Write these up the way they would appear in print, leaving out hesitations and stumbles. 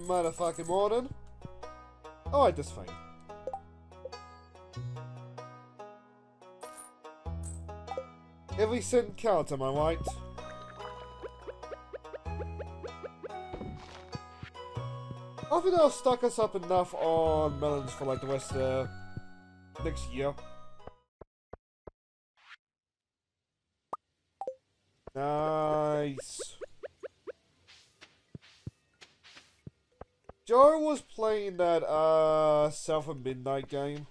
motherfucking morning. Alright, this thing. Every cent counts, am I right? I think that'll stock us up enough on melons for like the rest of next year. Nice. Joe was playing that South of Midnight game.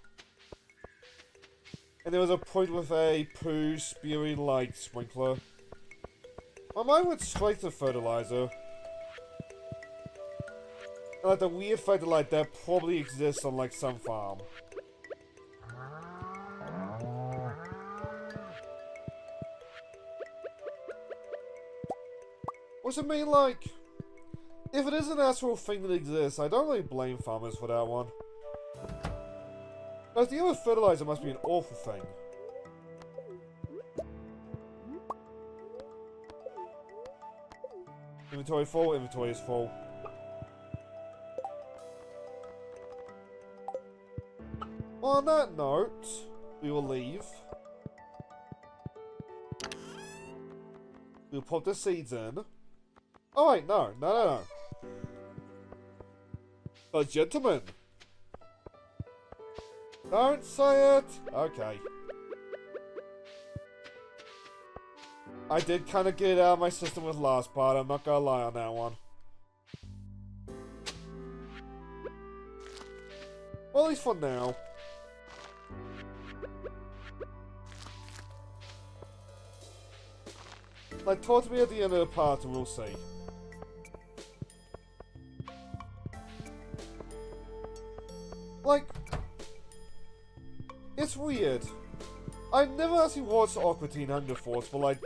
And there was a point with a poo spewing like sprinkler. My mind went straight to fertilizer. And like the weird fact that like that probably exists on like some farm. Which I mean, like, if it is an actual thing that exists, I don't really blame farmers for that one. Like, the other fertilizer must be an awful thing. Inventory full, inventory is full. On that note, we will leave. We'll pop the seeds in. Oh wait, no. But gentlemen. Don't say it! Okay. I did kind of get it out of my system with last part, I'm not gonna lie on that one. Well, at least for now. Like, talk to me at the end of the part and we'll see. Like, it's weird. I've never actually watched Aqua Teen Hunger Force, but like,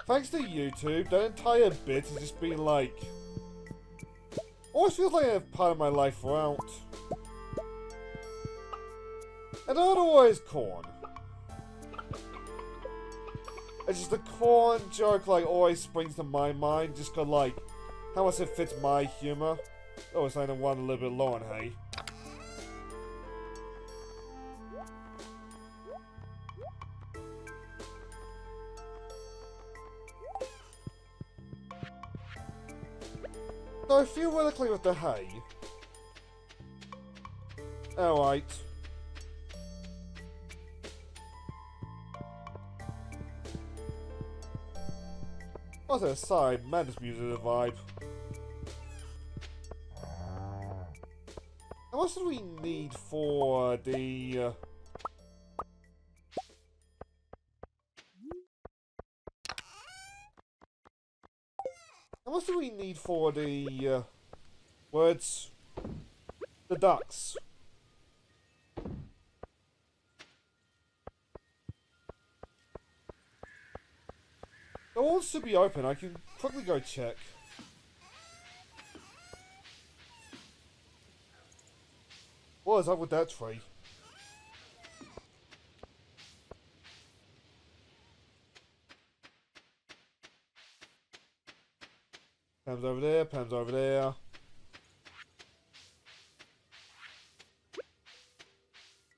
thanks to YouTube, that entire bit has just been like... always feels like a part of my life throughout. And not always corn. It's just the corn joke, like, always springs to my mind, just cause, like, how much it fits my humor. Oh, it's like the one a little bit low on hay. So, theoretically with the hay... alright. As an aside, man, this music is a vibe. How much do we need for the... how much do we need for the... words? The ducks. The walls should be open, I can quickly go check. What is up with that tree? Pam's over there, Pam's over there.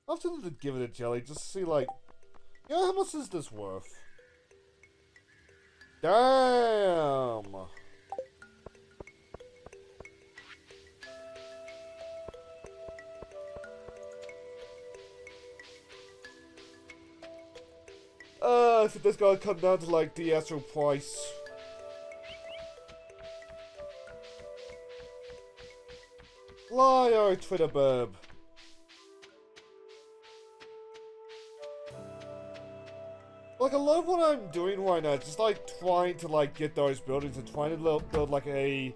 I was tempted to give it a jelly just to see, like, you know, how much is this worth? Damn! I think that's gotta come down to, like, the actual price. Fly, oh, Twitter burb. Like, a lot of what I'm doing right now is just, like, trying to, like, get those buildings and trying to build, like, a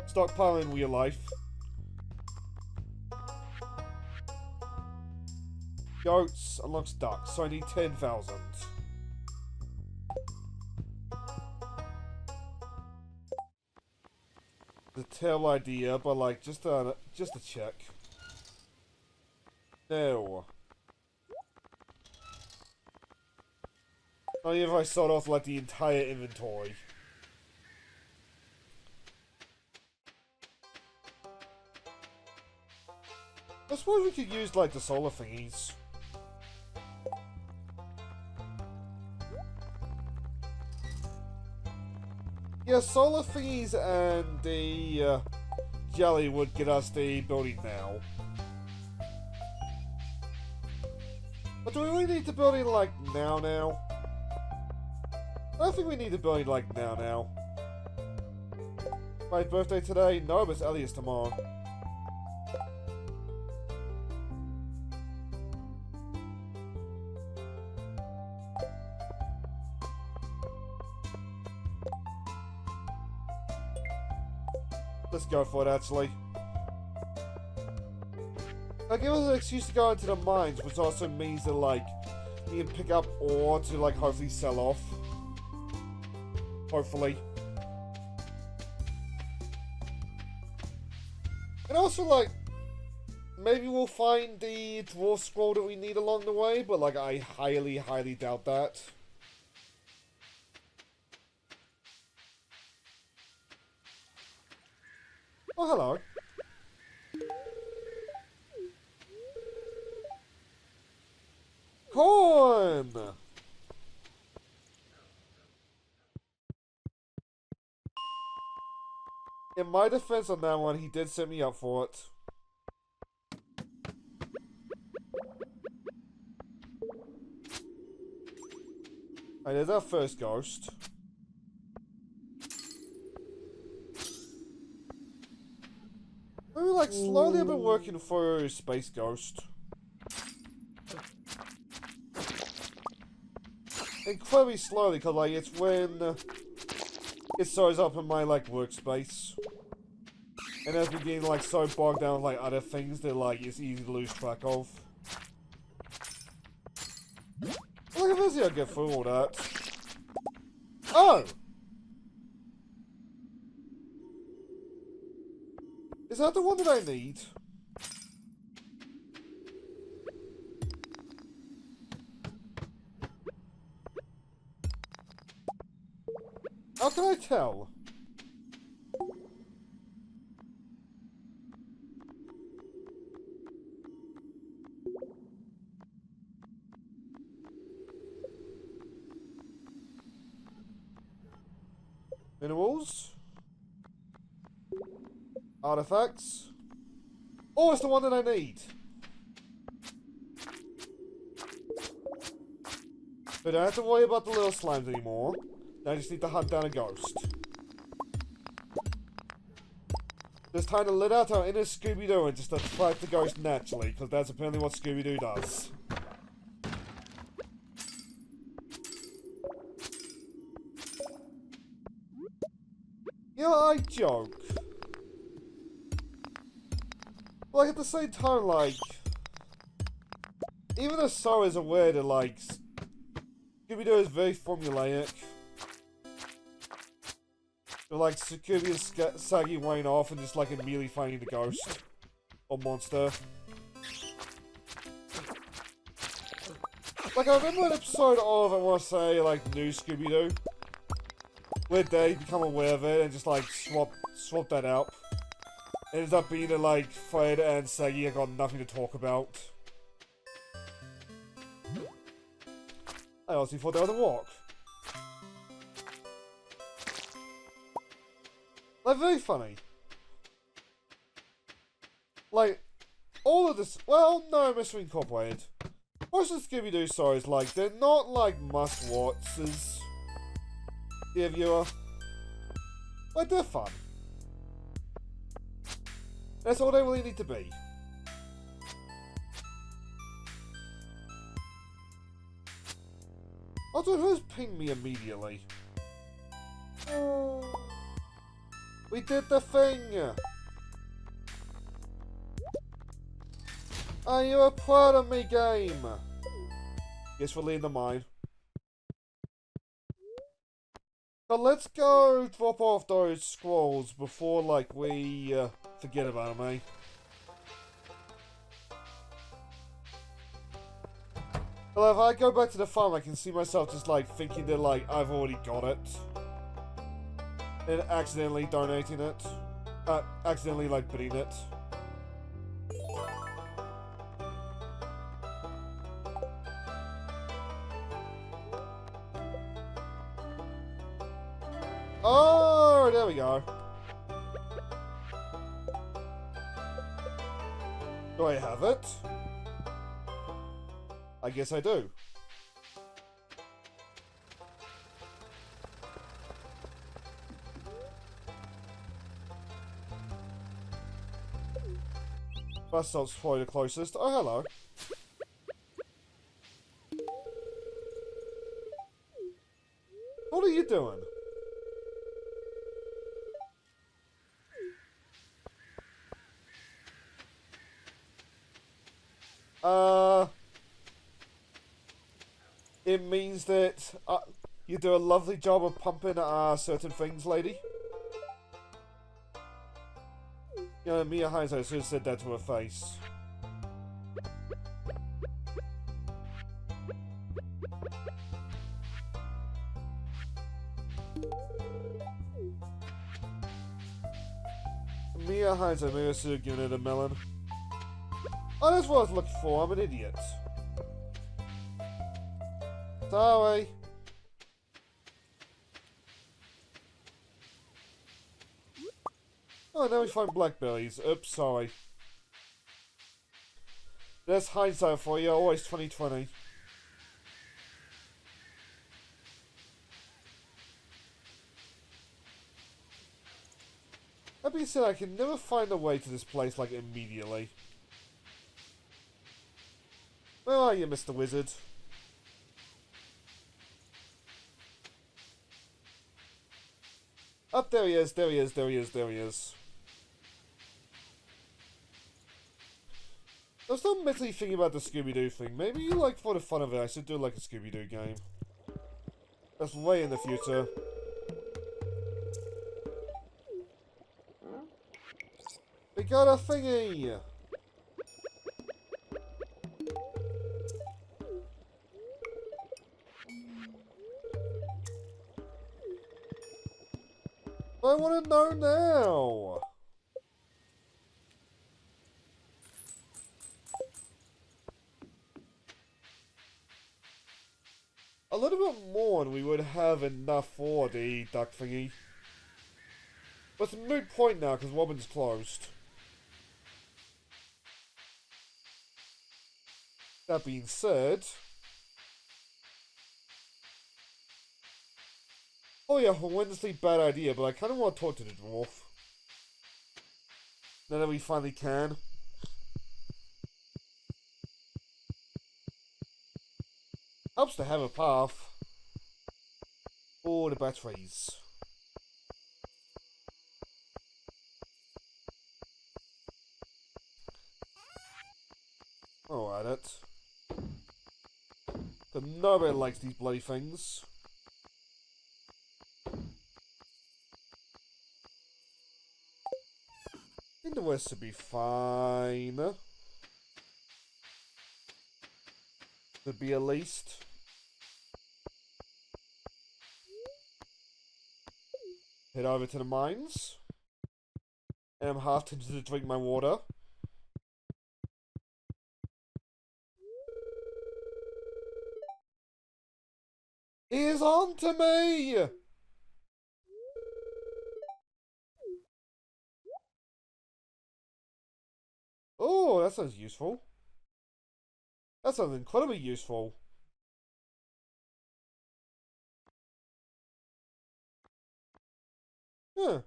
stockpile in real life. Goats unlocks ducks, so I need 10,000. The terrible idea, but, like, just a check. No. Not even if I start off like the entire inventory. I suppose we could use, like, the solar thingies. Yeah, solar thingies and the jelly would get us the building now. But do we really need the building, like, now? I don't think we need the building, like, now. My birthday today? No, but it's Elliot's tomorrow. Let's go for it, actually. Now, give us an excuse to go into the mines, which also means that, like, we can pick up ore to, like, hopefully sell off. Hopefully. And also, like, maybe we'll find the dwarf scroll that we need along the way, but, like, I highly, highly doubt that. Oh, hello. Corn! In my defense on that one, he did set me up for it. Alright, there's our first ghost. Maybe, like, slowly I've been working for Space Ghost. Incredibly slowly, because, like, it's when it shows up in my, like, workspace. And as we're getting, like, so bogged down with, like, other things that, like, it's easy to lose track of. Look at this, I'll get through all that. Oh! Is that the one that I need? How can I tell? Minerals. Artifacts. Oh, it's the one that I need. But I don't have to worry about the little slimes anymore. Now I just need to hunt down a ghost. It's time to let out our inner Scooby-Doo and just attract the ghost naturally, because that's apparently what Scooby-Doo does. You know, I joke. Like, at the same time, like, even though So is aware that, like, Scooby-Doo is very formulaic. But, like, Scooby and Saggy weighing off and just, like, immediately finding the ghost. Or monster. Like, I remember an episode of, I want to say, like, New Scooby-Doo. Where they become aware of it and just, like, swap that out. It ends up being that, like, Fred and Saggy have got nothing to talk about. I honestly thought that was a walk. Like, very funny. Like, all of this... Well, no, Mystery Incorporated. Most of the Scooby-Doo stories, like, they're not, like, must-watches. Dear viewer. But they're fun. That's all they really need to be. Also, who's pinged me immediately? We did the thing! Are you proud of me, game? Guess we're leaving the mine. So let's go drop off those scrolls before, like, we forget about them, eh? Well, if I go back to the farm, I can see myself just, like, thinking that, like, I've already got it. And accidentally donating it. Accidentally, like, bidding it. know. Do I have it? I guess I do. Bus stop's probably the closest. Oh, hello. What are you doing? It means that you do a lovely job of pumping certain things, lady. You know, Mia Hindsight should have said that to her face. Mia Hindsight, maybe I should have given it a melon. Oh, that's what I was looking for. I'm an idiot. Sorry. Oh, now we find blackberries. Oops, sorry. That's hindsight for you. Always 2020. That being said, I can never find a way to this place, like, immediately. Where are you, Mr. Wizard? Up, there he is, there he is, there he is, there he is. I'm still mentally thinking about the Scooby-Doo thing. Maybe, like, for the fun of it, I should do, like, a Scooby-Doo game. That's way in the future. We got a thingy! I want to know now! A little bit more and we would have enough for the duck thingy. But it's a moot point now because Robin's closed. That being said... Oh yeah, horrendously bad idea, but I kind of want to talk to the dwarf. Now that we finally can. Helps to have a path. Oh, the batteries. Oh, at it. But nobody likes these bloody things. I think the rest should be fine. Could be at least. Head over to the mines. And I'm half tempted to drink my water. He is on to me! Oh, that sounds useful. That sounds incredibly useful. Huh.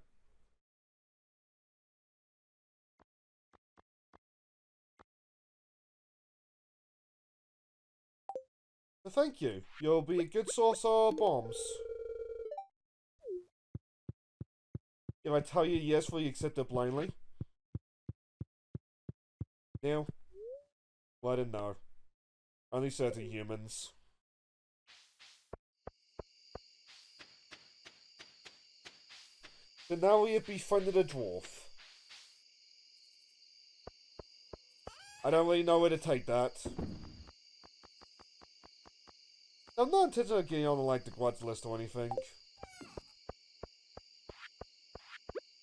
Well, thank you. You'll be a good source of bombs. If I tell you yes, will you accept it blindly? No. Well, I didn't know. Only certain humans. So now we have befriended a dwarf. I don't really know where to take that. I'm not intentionally getting on like the grudge list or anything.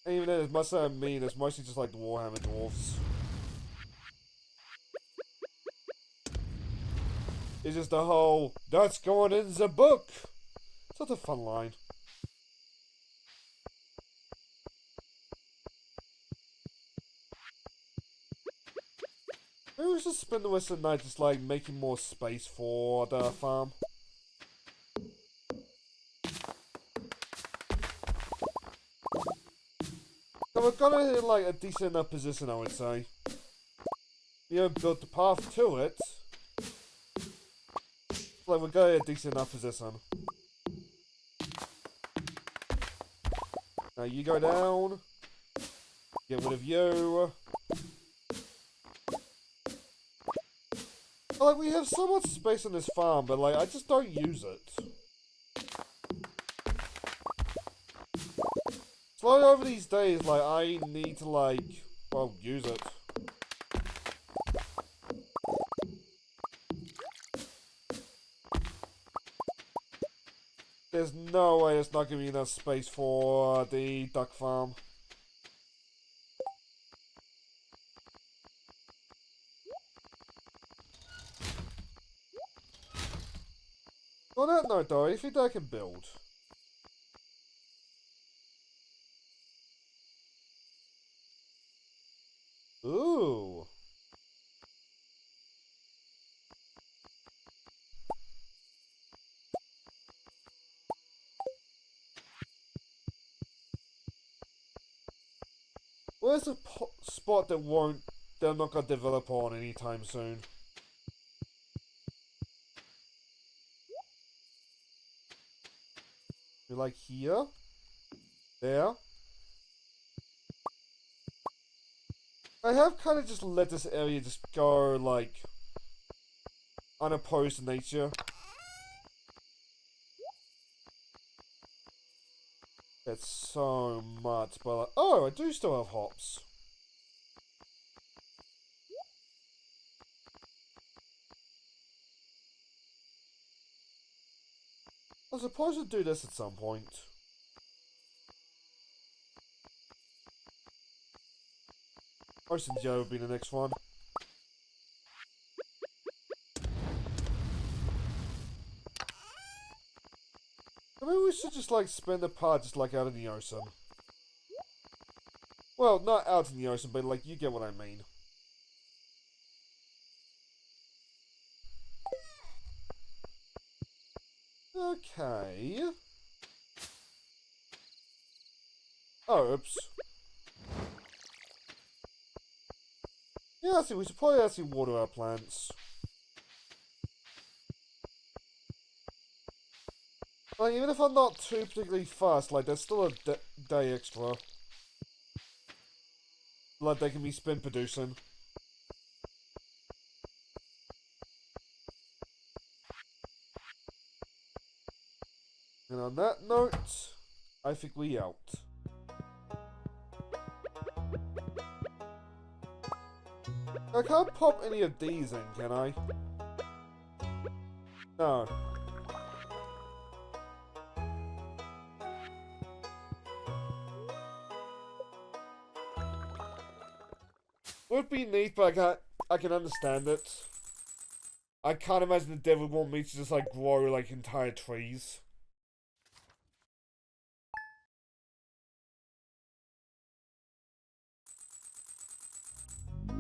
And even then, as much as I mean, it's mostly just like the Warhammer dwarves. It's just the whole, that's going in the book! Such a fun line. Maybe we should spend the rest of the night just like making more space for the farm. So we've got it in like a decent enough position, I would say. We haven't built the path to it. Like we've got it in a decent enough position. Now you go down. Get rid of you. Like, we have so much space on this farm, but, like, I just don't use it. So, like, over these days, like, I need to, like, well, use it. There's no way it's not giving me enough space for the duck farm. On that note, though, I think I can build. Ooh. Where's the spot that they're not gonna develop on anytime soon? Like here? There? I have kind of just let this area just go, like, unopposed to nature. That's so much, but like, oh, I do still have hops. I suppose I'll do this at some point. Ocean Joe will be the next one. I mean, we should just like spend the part just like out in the ocean. Well, not out in the ocean, but like you get what I mean. Okay. Oh, oops. Yeah, I see. We should probably actually water our plants. Like, even if I'm not too particularly fast, like, there's still a day extra. Like, they can be spin producing. And on that note, I think we out. I can't pop any of these in, can I? No. Would be neat, but I can understand it. I can't imagine the devil would want me to just like grow like entire trees.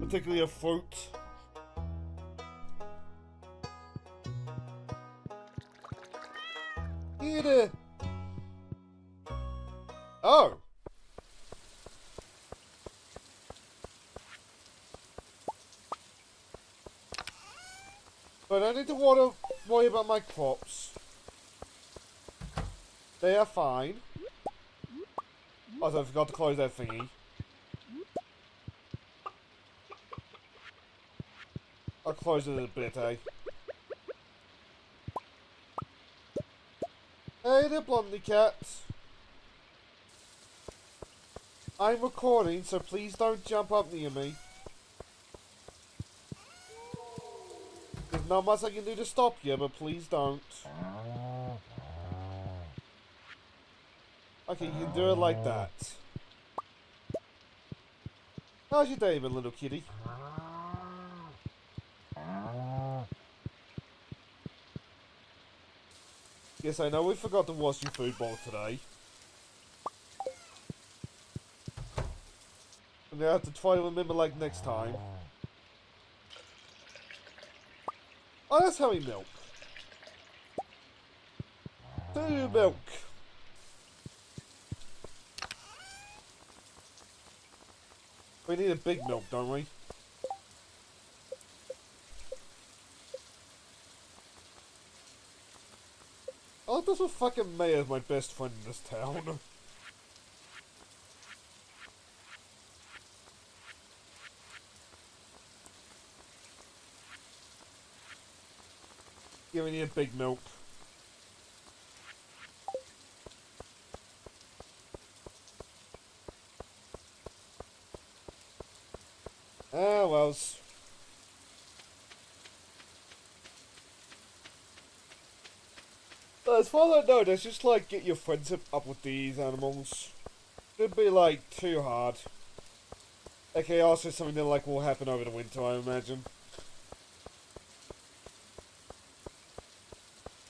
Particularly a fruit. Eat it! Oh! But I need to worry about my crops. They are fine. Also, I forgot to close that thingy. I'll close it in a bit, eh? Hey there, Blondie Cat. I'm recording, so please don't jump up near me. There's not much I can do to stop you, but please don't. Okay, you can do it like that. How's your day, my little kitty? Yes, I know we forgot to wash your food bowl today. I'm gonna have to try to remember like next time. Oh, that's how we milk. 2 milk. We need a big milk, don't we? I like this with fucking Mayor's my best friend in this town. Yeah, we need a big milk. Ah, wells. As far as I know, there's just like get your friendship up with these animals. It'd be like too hard. Okay, also something that like will happen over the winter, I imagine.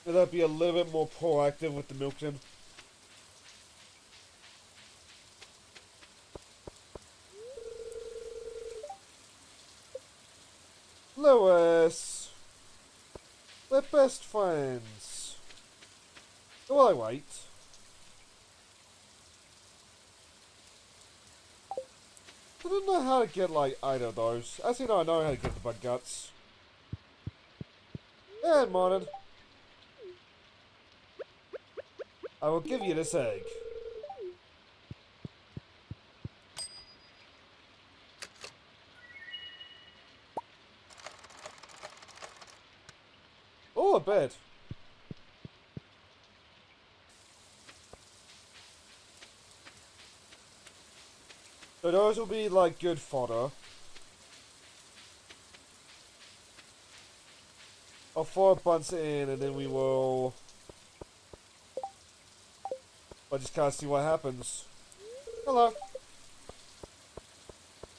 That'd be a little bit more proactive with the milking. Lewis! We're best friends. While I wait. I don't know how to get like either of those. Actually, no, I know how to get the bug guts. And morning. I will give you this egg. Oh, a bed. So those will be like good fodder. I'll throw a bunch in and then we will... I just can't see what happens. Hello.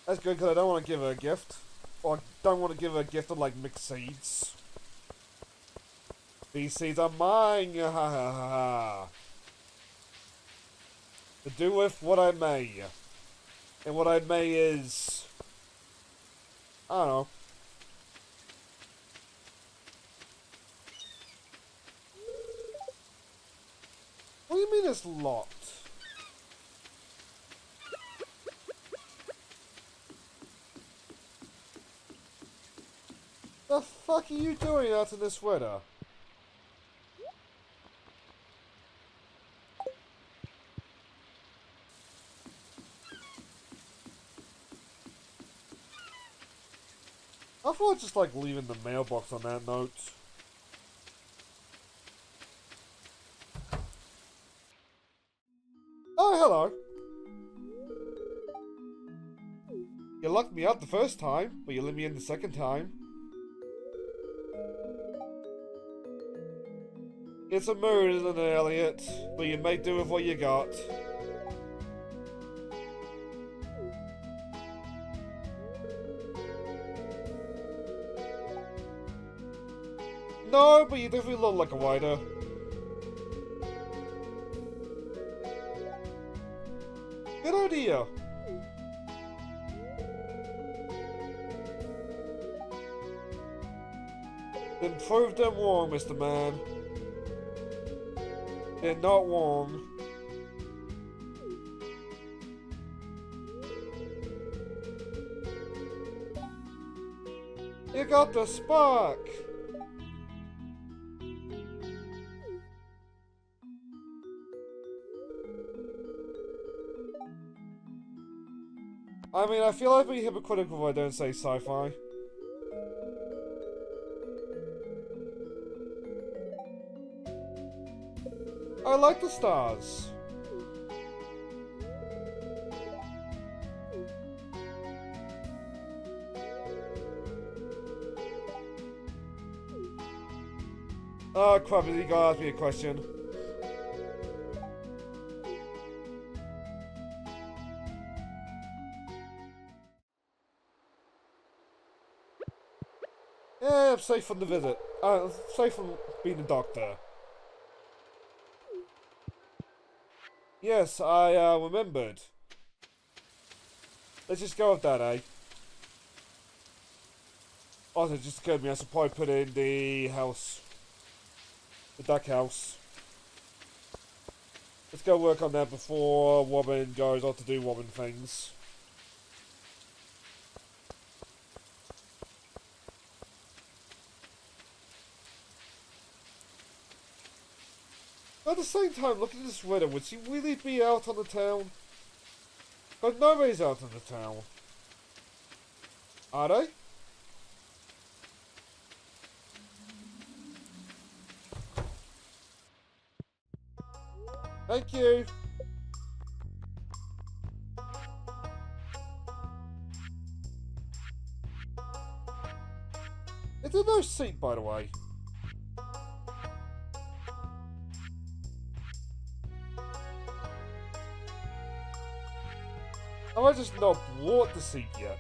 That's good because I don't want to give her a gift. Or I don't want to give her a gift of like mixed seeds. These seeds are mine! Ha ha ha ha! To do with what I may. And what I may is... I don't know. What do you mean it's locked? The fuck are you doing out in this weather? I thought just like leaving the mailbox on that note. Oh, hello. You locked me out the first time, but you let me in the second time. It's a mood, isn't it, Elliot? But you make do with what you got. No, but you definitely look like a rider. Good idea. Then prove them wrong, Mr. Man. They're not wrong. You got the spark! I mean, I feel I'd be hypocritical if I don't say sci-fi. I like the stars. Oh crap, you gotta ask me a question. Yeah, I'm safe from the visit. Safe from being a doctor. Yes, I remembered. Let's just go with that, eh? Also, it just occurred to me I should probably put in the house. The duck house. Let's go work on that before Wobbin goes off to do Wobbin things. At the same time, look at this weather. Would she really be out on the town? But nobody's out on the town. Are they? Thank you. Is there no seat, by the way? Have I just not bought the seat yet?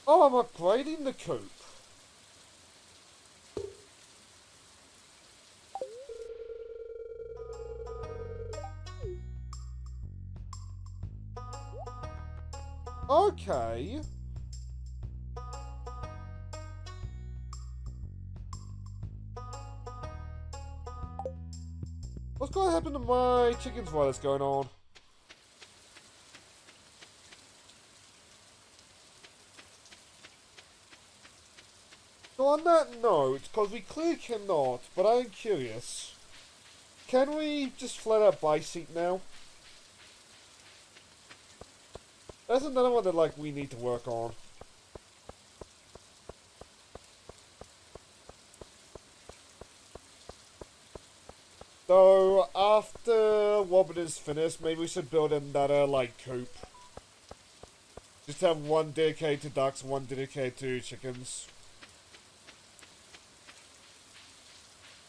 Oh, I'm upgrading the coupe. Okay. What's going to happen to my chickens while it's going on? So on that note, because we clearly cannot, but I'm curious, can we just flat out buy seat now? That's another one that, like, we need to work on. So, after Wobbin is finished, maybe we should build another, like, coop. Just have one dedicated to ducks, one dedicated to chickens.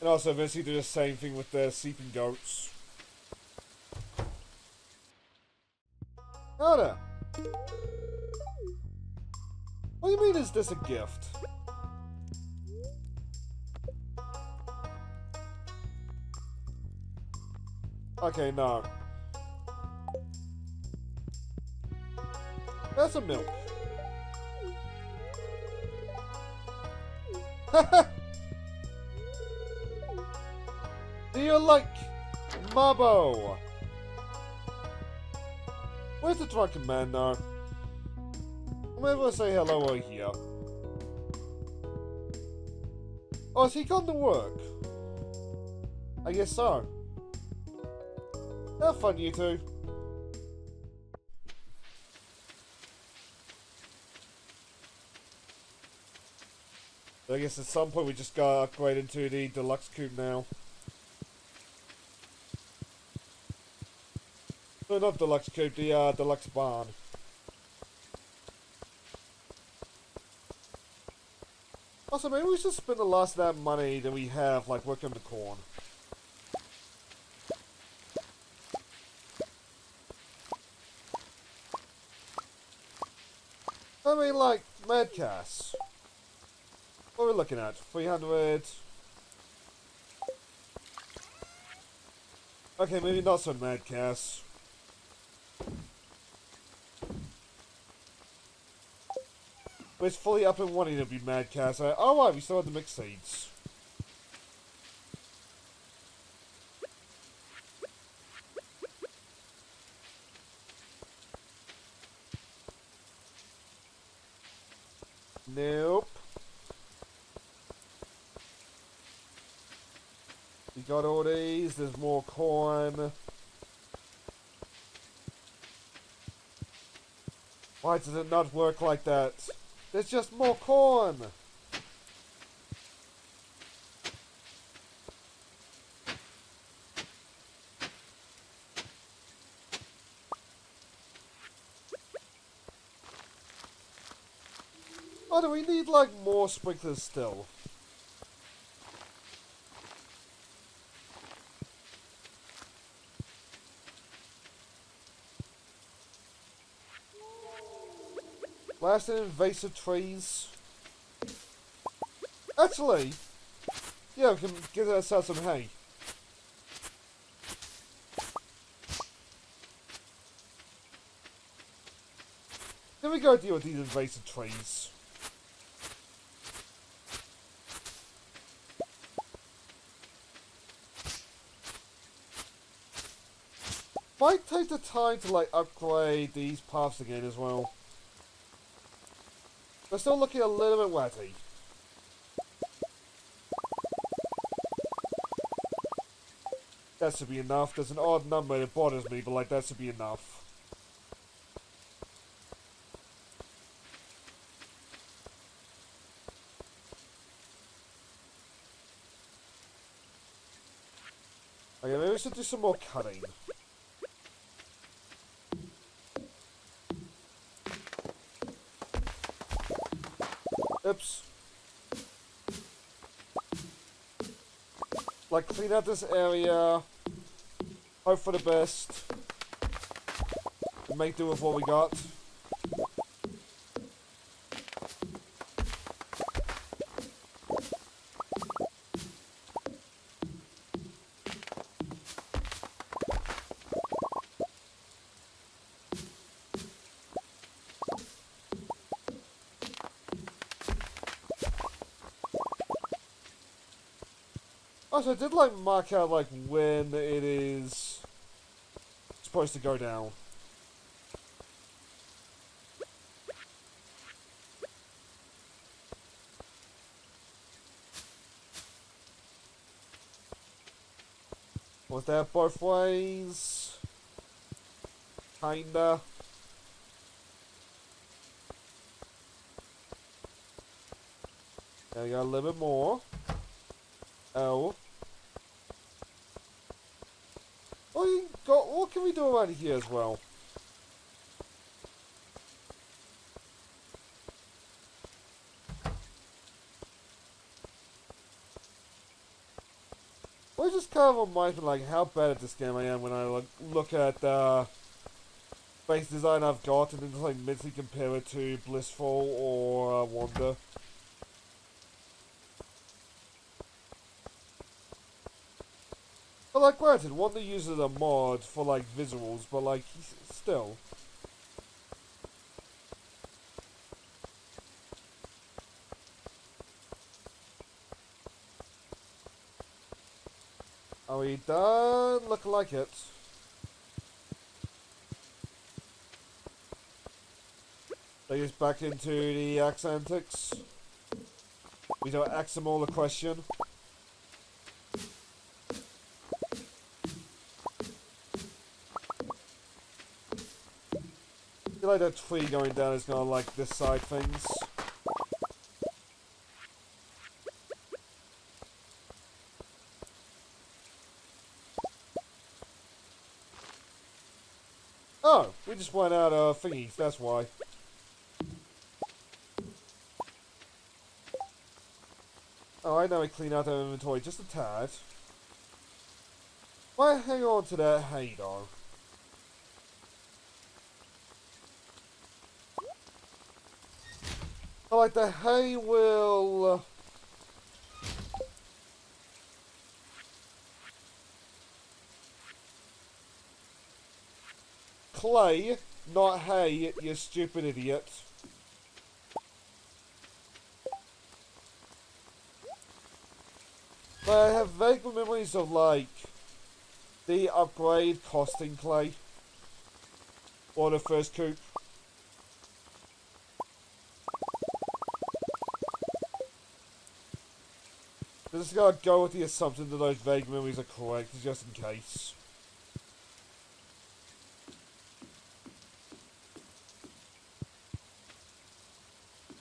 And also eventually do the same thing with the sheep and goats. Oh no. What do you mean, is this a gift? Okay, no. That's a milk. Do you like Mabo? Where's the drunken man now? Maybe I'll say hello over here. Oh, has he gone to work? I guess so. Have fun, you two. I guess at some point we just gotta upgrade into the deluxe coupe now. No, not deluxe coupe, the deluxe barn. Also, maybe we should spend the last of that money that we have, like, working the corn. I mean, like, Madcast. What are we looking at? 300... Okay, maybe not so Madcast. But it's fully up and wanting to be Madcast. Oh, right, we still have the mixed seeds. Nope. We got all these. There's more corn. Why does it not work like that? There's just more corn. Oh, do we need, like, more sprinklers still? Last invasive trees. Actually, yeah, we can give ourselves some hay. Then we go deal with these invasive trees. Might take the time to like upgrade these paths again as well. They're still looking a little bit wetty. That should be enough. There's an odd number that bothers me, but like that should be enough. Okay, maybe we should do some more cutting. Oops. Like, clean out this area. Hope for the best. And make do with what we got. Also, I did like mark out like when it is supposed to go down. Was that both ways? Kinda. There we go, a little bit more. Oh. What can we do around here as well? Well, just kind of reminds me like how bad at this game I am when I look at the base design I've got and then just like mentally compare it to Blissful or Wanda. But like, granted, Wanda uses a mod for like visuals, but like, still. Are we done? Looking like it. Take us back into the axe antics. We don't ask them all the question. I feel like that tree going down is gonna like this side things. Oh, we just went out of thingies, that's why. Oh, I know we clean out our inventory just a tad. Why hang on to that hay though? I like the hay will... Clay, not hay, you stupid idiot. But I have vague memories of, like, the upgrade costing clay. Or the first coop. I just gotta go with the assumption that those vague memories are correct, just in case.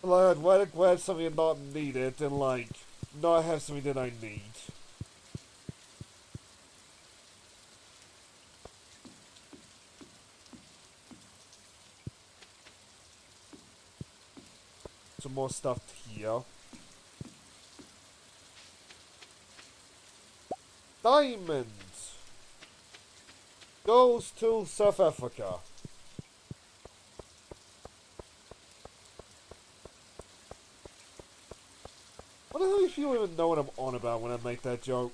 Like, I'd rather grab something and not need it than, like, not have something that I need. Some more stuff here. Diamonds! Goes to South Africa. What wonder how many people even know what I'm on about when I make that joke.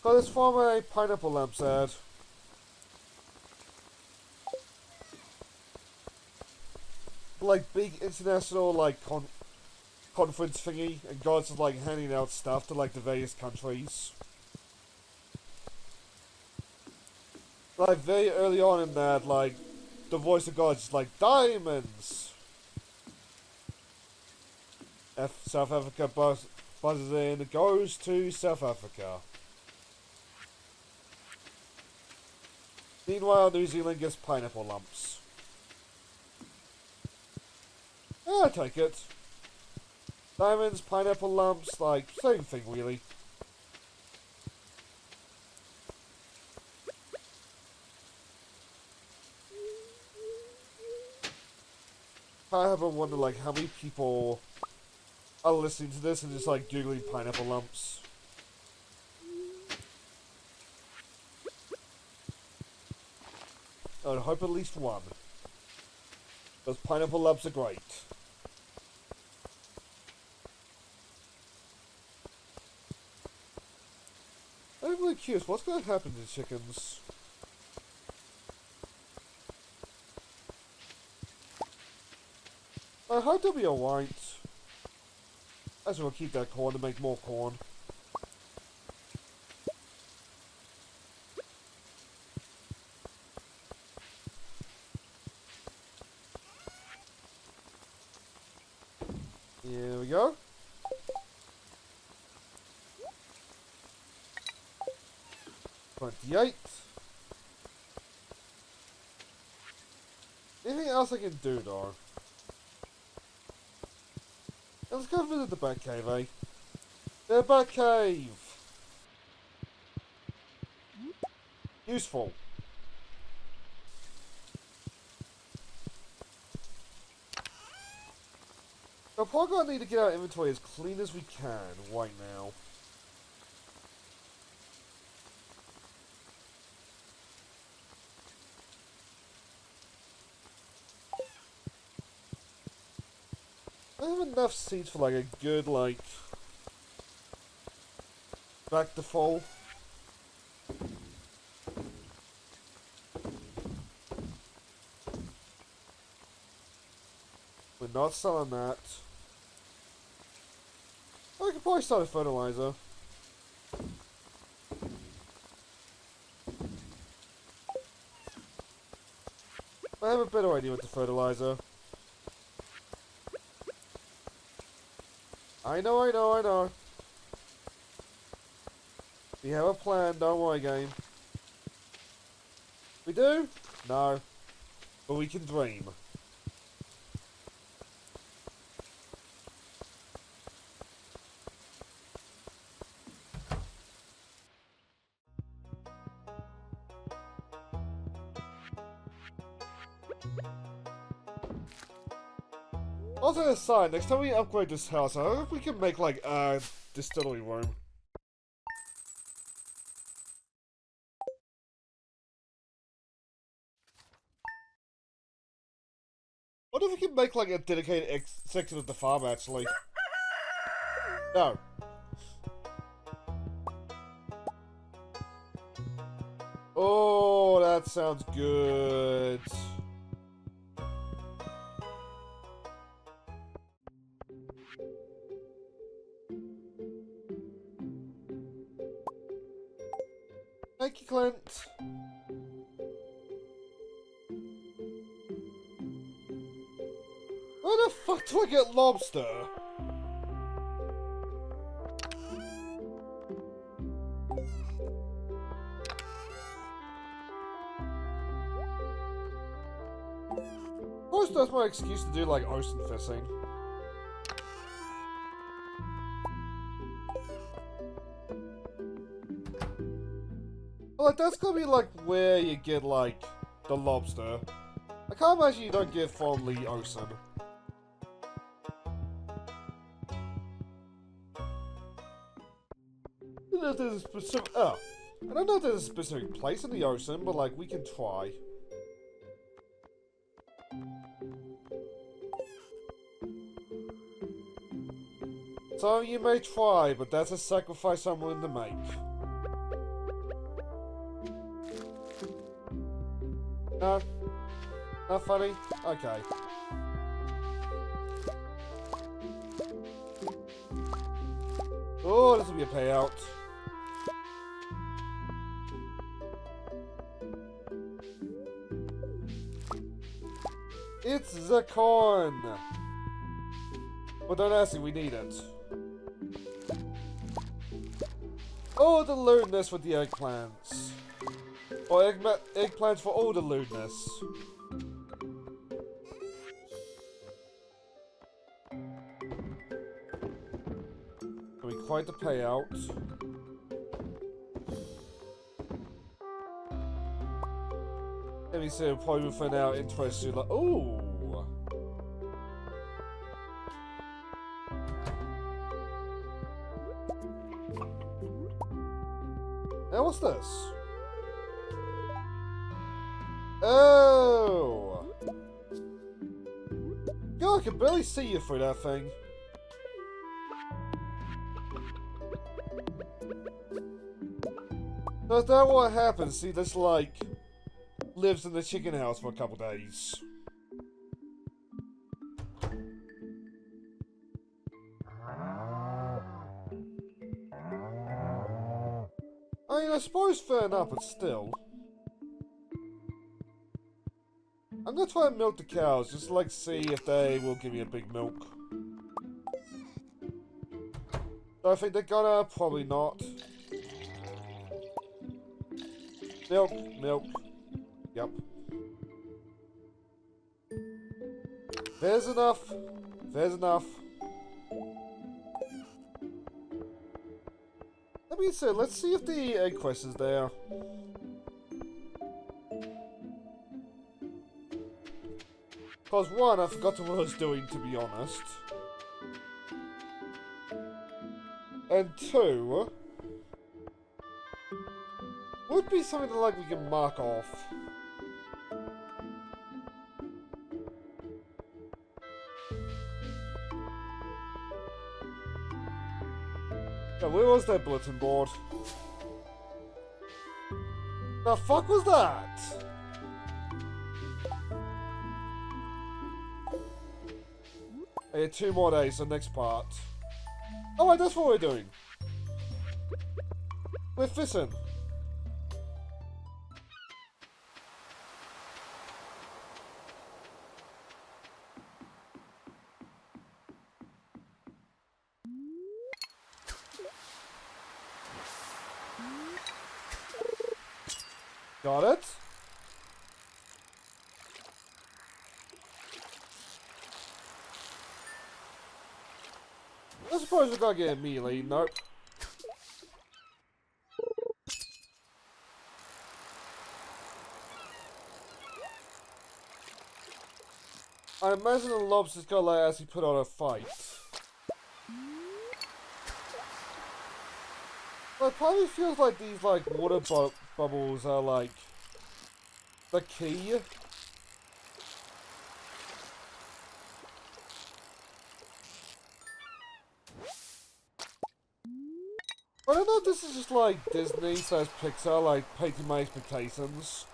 Got this from a pineapple lamps ad. Like big international like conference thingy, and God's just like handing out stuff to like the various countries. Like very early on in that, like the voice of God's just like diamonds. South Africa buzzes in, goes to South Africa. Meanwhile, New Zealand gets pineapple lumps. Yeah, I take it. Diamonds, pineapple lumps, like, same thing really. I haven't wondered, like, how many people are listening to this and just, like, googling pineapple lumps. I would hope at least one. Because pineapple lumps are great. I'm really curious, what's going to happen to chickens? I hope they'll be alright. As we'll keep that corn to make more corn. Here we go. $28. Anything else I can do though? Let's go visit the Batcave, eh? The Batcave! Useful. We're probably gonna need to get our inventory as clean as we can right now. I have enough seeds for like a good, like, back to full. We're not selling that. I could probably start a fertilizer. I have a better idea with the fertilizer. I know. We have a plan, don't worry, game. We do? No. But we can dream. Also, an aside, next time we upgrade this house, I hope we can make, like, a distillery room. What if we can make, like, a dedicated section of the farm, actually? No. Oh, that sounds good. Thank you, Clint. Where the fuck do I get lobster? Of course, that's my excuse to do, like, ocean fishing. But, like, that's gonna be, like, where you get, like, the lobster. I can't imagine you don't get from the ocean. I don't know if there's a specific... I don't know if there's a specific place in the ocean, but, like, we can try. So you may try, but that's a sacrifice I'm willing to make. No? Not funny? Okay. Oh, this will be a payout. It's the corn! Well, don't ask if we need it. Oh, the lewdness with the eggplants. Or eggplants for all the lewdness. Can we quite the payout? Let me see, we'll probably find out interesting. Like, ooh! Now what's this? Oh! God, I can barely see you through that thing. So is that what happens? See, this, like, lives in the chicken house for a couple days. I mean, I suppose fair enough, but still. I'm gonna try and milk the cows, just to, like, see if they will give me a big milk. Do I think they're gonna? Probably not. Milk, milk. Yep. There's enough. There's enough. Let me see, let's see if the egg quest is there. Because one, I forgot what I was doing, to be honest. And two, would be something that, like, we can mark off. Now, where was that bulletin board? The fuck was that? Hey, 2 more days, the next part. Oh wait, that's what we're doing. We're fishing. Got it? I suppose we're gonna get a melee. Nope. I imagine the lobster's gonna like actually put on a fight. But it probably feels like these like water bubbles are like the key. I don't know if this is just like Disney / Pixar, like painting my expectations.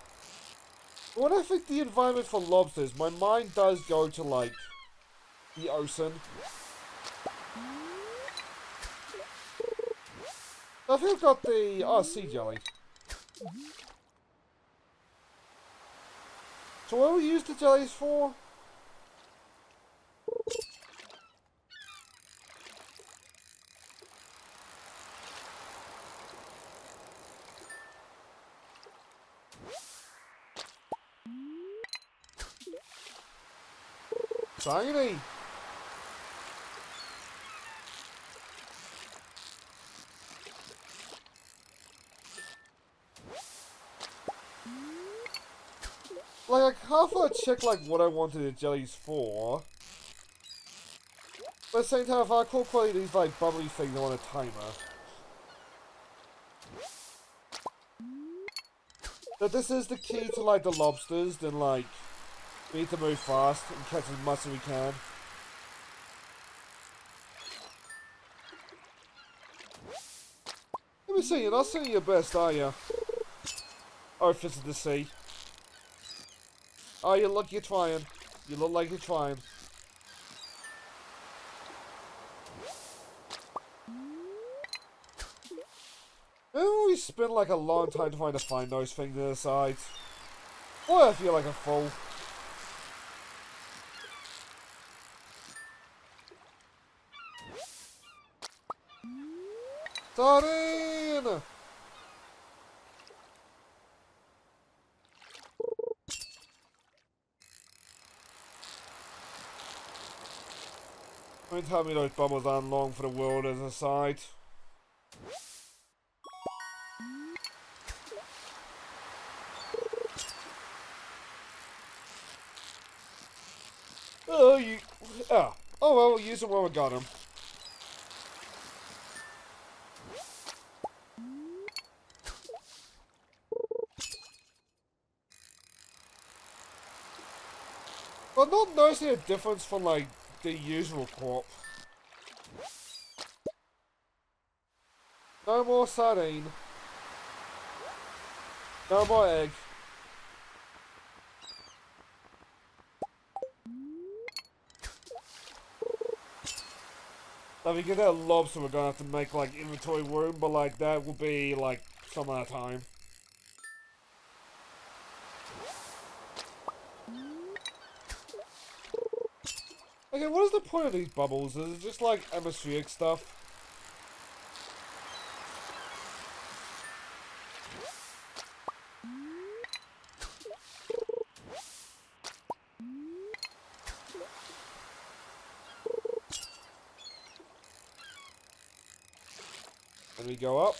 When I think the environment for lobsters, my mind does go to like the ocean. I think I've got the sea jelly. So what do we use the jellies for? Shiny! Like, I can't fully check, like, what I wanted the jellies for. But at the same time, if I call quality these, like, bubbly things, I want a timer. But this is the key to, like, the lobsters, then, like, we need to move fast and catch as much as we can. me see, you're not singing your best, are you? Oh, Fist of the Sea. Oh, you look, you're trying. You look like you're trying. Maybe we spend like a long time trying to find those things to the sides. Boy, I feel like a fool. Sardine! Don't tell me those bubbles aren't long for the world as a side. Oh, you... Oh, well, we'll use them when we got them. But not noticing a difference from, like, the usual crop. No more sardine. No more egg. If we get that lobster, we're gonna have to make, like, inventory room, but, like, that will be, like, some other time. Okay, what is the point of these bubbles? Is it just, like, atmospheric stuff? And we go up.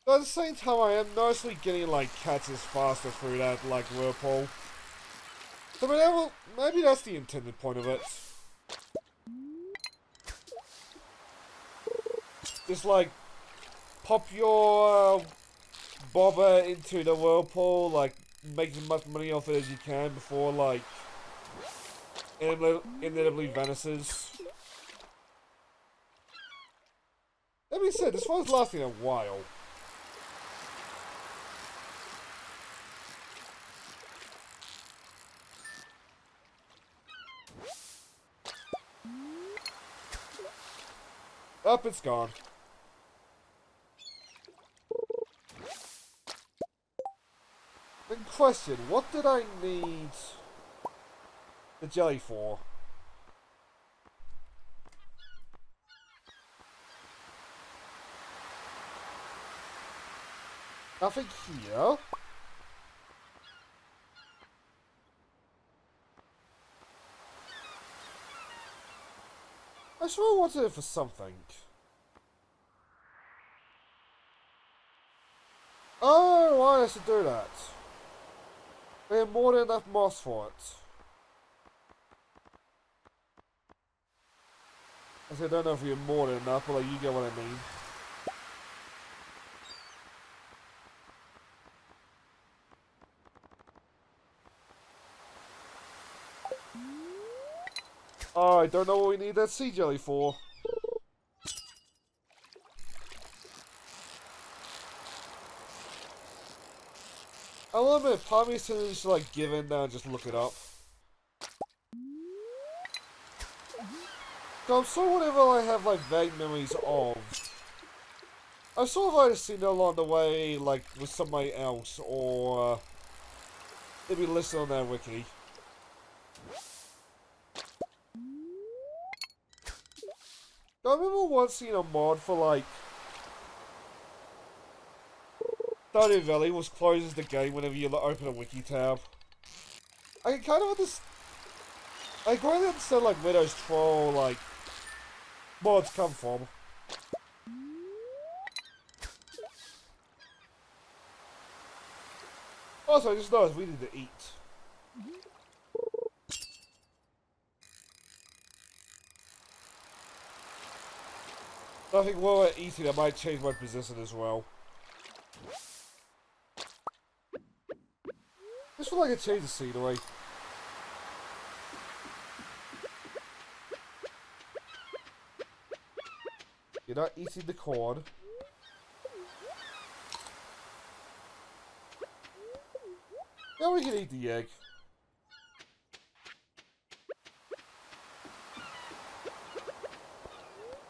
But at the same time, I am nicely getting, like, catches faster through that, like, whirlpool. So maybe that's the intended point of it. Just, like, pop your bobber into the whirlpool, like, make as much money off it as you can before, like, inevitably vanishes. That being said, this one's lasting a while. Up, it's gone. Then question, what did I need the jelly for? Nothing here. I sure wanted it for something. Oh, why I should do that? We have more than enough moss for it. I don't know if we have more than enough, but like, you get what I mean. Oh, I don't know what we need that sea jelly for. I love it. Part of me is just like give in now and just look it up. So I'm sure whatever I have like vague memories of, I sort of either seen it along the way like with somebody else or maybe listed on their wiki. I remember once seeing a mod for like Stardew Valley was closes the game whenever you open a wiki tab. I can kind of understand. I quite understand like where those troll like mods come from. Also, I just noticed we need to eat. I think while we're eating, I might change my position as well. Just feel like a change of scenery. You're not eating the corn. Now we can eat the egg.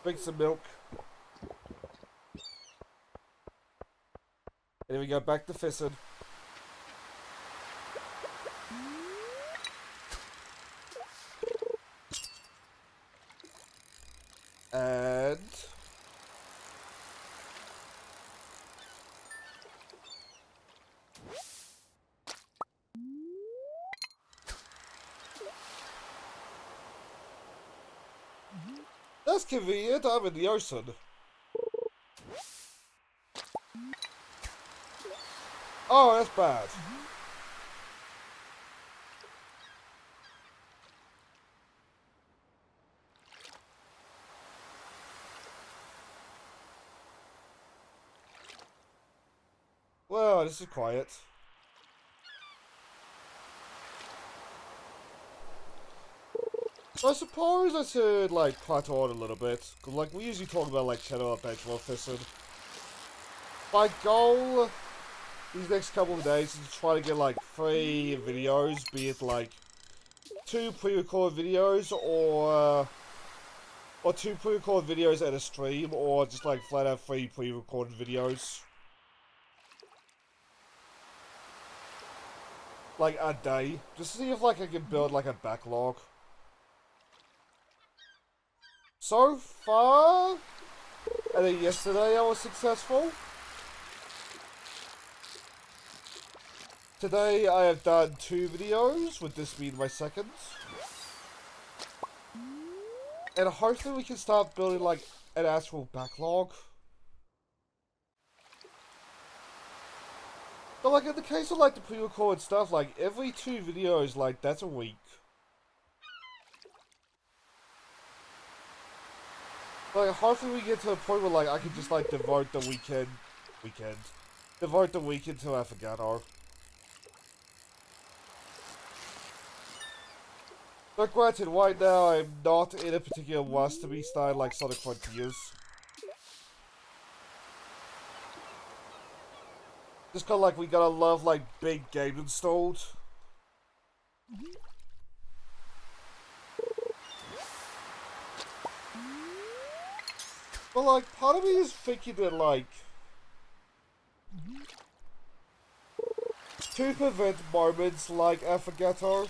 Drink some milk. And then we go back to fishing. And... that's convenient, I'm in the ocean. Oh, that's bad. Well, this is quiet. So I suppose I should, like, plateau on a little bit. Cause, like, we usually talk about, like, channel adventure or fishing. My goal these next couple of days is to try to get, like, 3 videos, be it, like, 2 pre-recorded videos, or 2 pre-recorded videos and a stream, or just, like, flat out 3 pre-recorded videos. Like, a day. Just to see if, like, I can build, like, a backlog. So far, I think yesterday I was successful. Today I have done 2 videos, with this being my second. And hopefully we can start building, like, an actual backlog. But, like, in the case of, like, the pre-recorded stuff, like, every 2 videos, like, that's a week. Like, hopefully we get to a point where, like, I can just, like, devote the weekend to Affogato. But granted, right now, I'm not in a particular rush to be starting, like, Sonic Frontiers. Just kinda like, we got a lot of, like, big game installed. But, like, part of me is thinking that, like, to prevent moments like Affogato,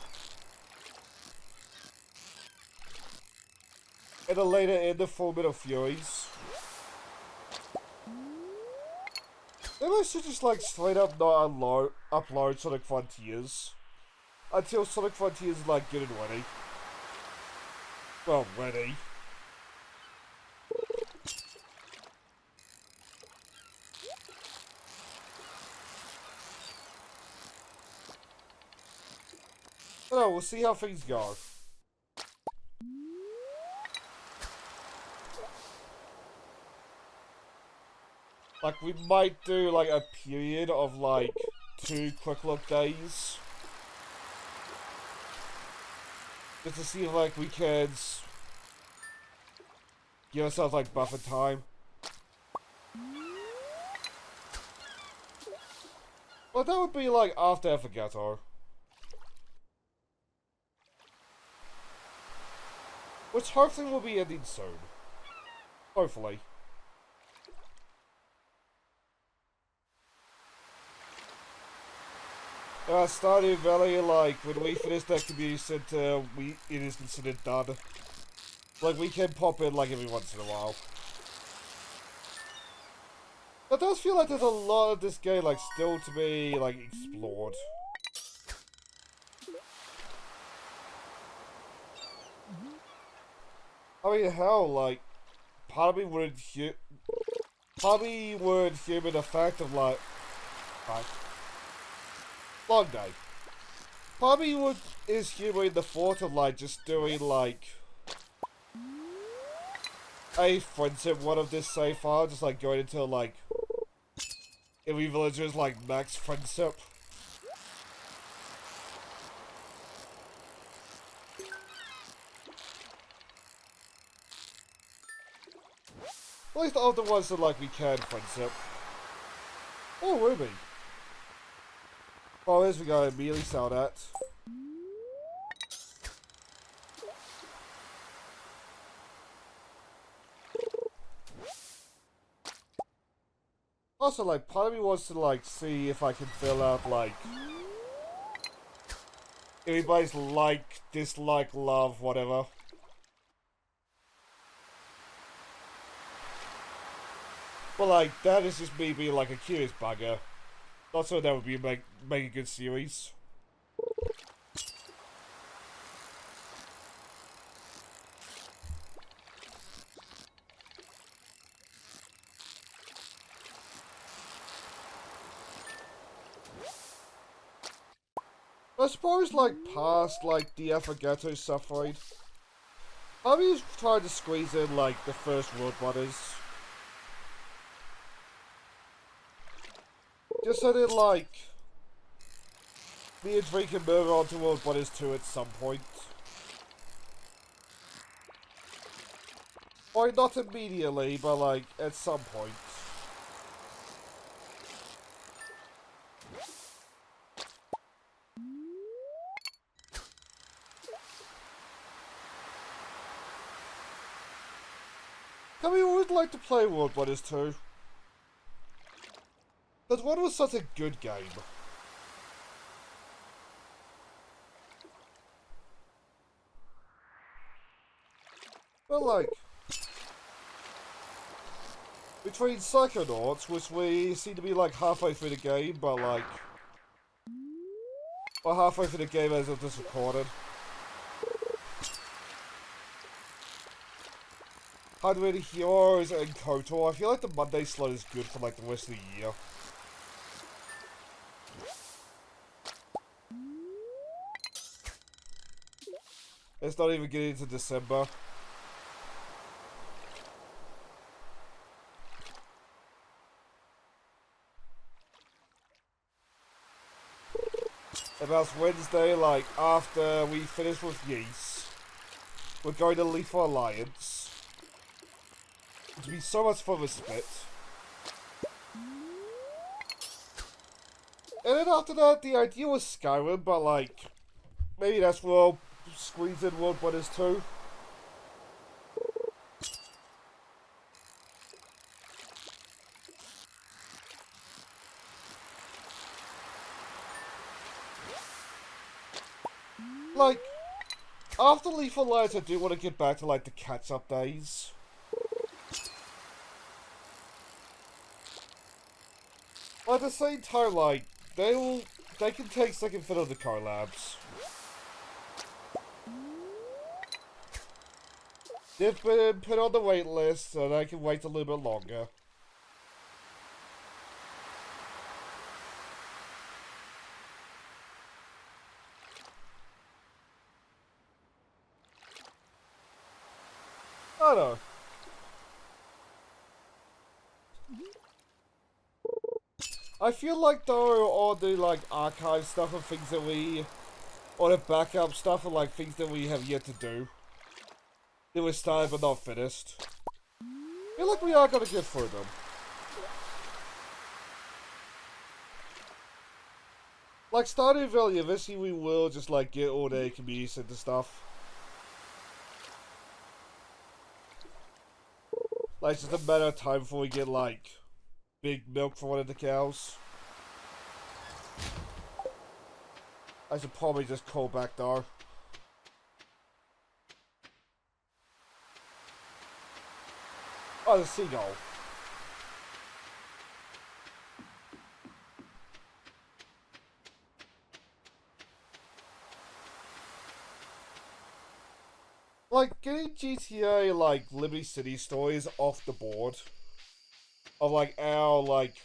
and a later end of Full Metal Furies, maybe I should just, like, straight up not upload Sonic Frontiers until Sonic Frontiers is, like, good and ready. Well, ready. I don't know, we'll see how things go. Like, we might do, like, a period of, like, 2 quick look days. Just to see if, like, we can give ourselves, like, buffer time. Well, that would be, like, after Affogato. Which hopefully will be ending soon. Hopefully. Stardew Valley, like, when we finish that community center, it is considered done. Like, we can pop in, like, every once in a while. But it does feel like there's a lot of this game, like, still to be, like, explored. I mean, hell, like, part of me would humor the fact of, like, long day. Part of me is humoring the thought of, like, just doing, like, a friendship one of this so far, just, like, going into, like, every villager's, like, max friendship. At least the other ones that, like, we can friendship. Oh, Ruby. Oh, here's we go. Immediately sell that. Also, like, part of me wants to, like, see if I can fill out, like, everybody's like, dislike, love, whatever. But, like, that is just me being, like, a curious bugger. Not so that would be make a good series. I suppose, like, past, like, the Affogato suffering, I'm just trying to squeeze in, like, the first World Butters. Just so that, like, me and Drake can move on to World Butters 2 at some point. Or not immediately, but, like, at some point. I mean, I would like to play World Butters 2. That one was such a good game. But, like, between Psychonauts, which we seem to be, like, halfway through the game, but, like, we're halfway through the game as of this recorded. 100 Heroes and KOTOR, I feel like the Monday slot is good for, like, the rest of the year. It's not even getting into December. About Wednesday, like, after we finish with Yeast, we're going to leave for Alliance. It'll be so much fun with Spit. And then after that, the idea was Skyrim, but, like, maybe that's where I'll squeeze in World Butters 2. Like, after Leaf Alliance, I do want to get back to, like, the catch-up days. But at the same time, like, they can take second fiddle to collabs. They've been put on the wait list, so they can wait a little bit longer. I don't know. I feel like, though, all the, like, archive stuff and things that we... or the backup stuff and, like, things that we have yet to do. They were started but not finished. I feel like we are gonna get through them. Like, Stardew Valley, eventually we will just, like, get all the communities into stuff. Like, it's just a matter of time before we get, like, big milk for one of the cows. I should probably just call back though. Oh, the seagull. Like, getting GTA, like, Liberty City stories off the board. Of, like, our, like,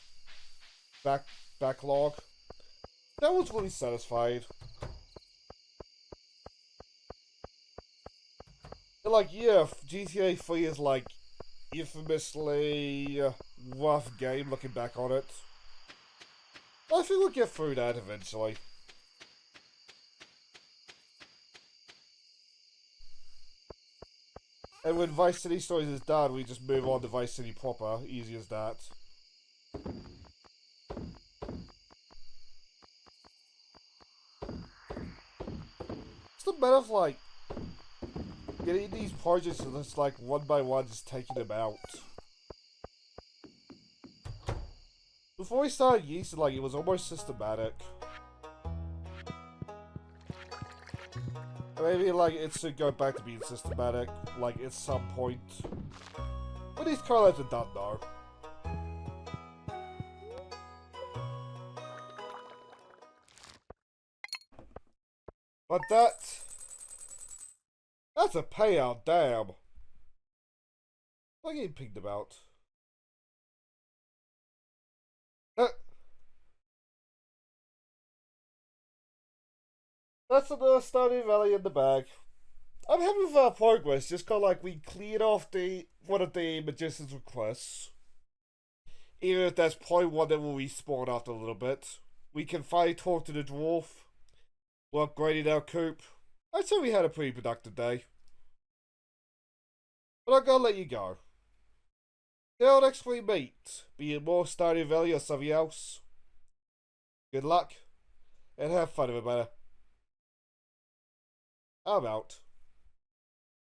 backlog. That was really satisfied. And, like, yeah, GTA 3 is, like, infamously rough game looking back on it. I think we'll get through that eventually. And when Vice City Stories is done, we just move on to Vice City proper. Easy as that. It's the matter of, like, getting these projects and just, like, one by one, just taking them out. Before we started Yeast, like, it was almost systematic. Maybe, like, it should go back to being systematic, like, at some point. But these call-outs are done, though. But that's a payout, damn. I'm getting pinged about. That's another Stardew Valley in the bag. I'm happy with our progress, just kind of like we cleared off one of the Magician's requests. Even if that's probably one that will respawn after a little bit. We can finally talk to the dwarf. We're upgrading our coop. I'd say we had a pretty productive day. But I'm gonna let you go. Till next we meet, be it more Stardew Valley or something else. Good luck, and have fun, everybody. I'm out.